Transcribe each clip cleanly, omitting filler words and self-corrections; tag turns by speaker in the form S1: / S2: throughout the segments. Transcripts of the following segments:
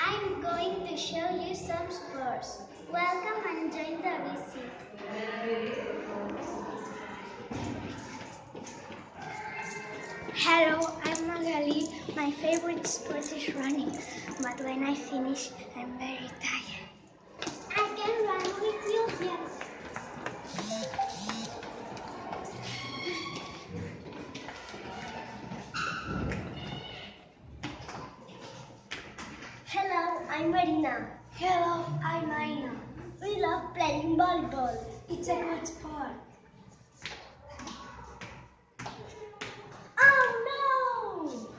S1: I'm going to show you some sports. Welcome and join the visit. Hello, I'm Magali. My favorite sport is running, but when I finish, I'm very tired. I can run with you, yes. Hello, I'm Marina.
S2: Hello, I'm Aina.
S1: We love playing volleyball.
S2: It's a good sport.
S1: Oh no!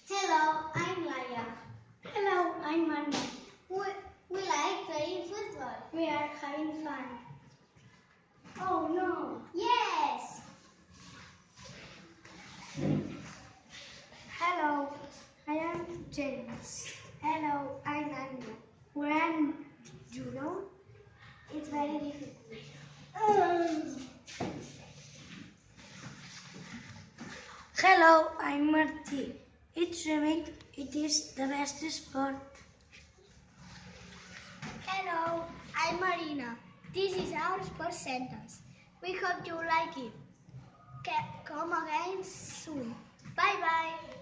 S1: Hello, I'm Laia.
S2: Hello, I'm Manu.
S1: We like playing football.
S2: We are having fun.
S1: Oh no! Yes!
S2: Hello, I am James. Hello, I'm Anna. Where are you know?
S1: It's very difficult.
S2: Hello, I'm Marty. It's swimming. It is the best sport.
S1: Hello, I'm Marina. This is our sports sentence. We hope you like it. Come again soon. Bye bye.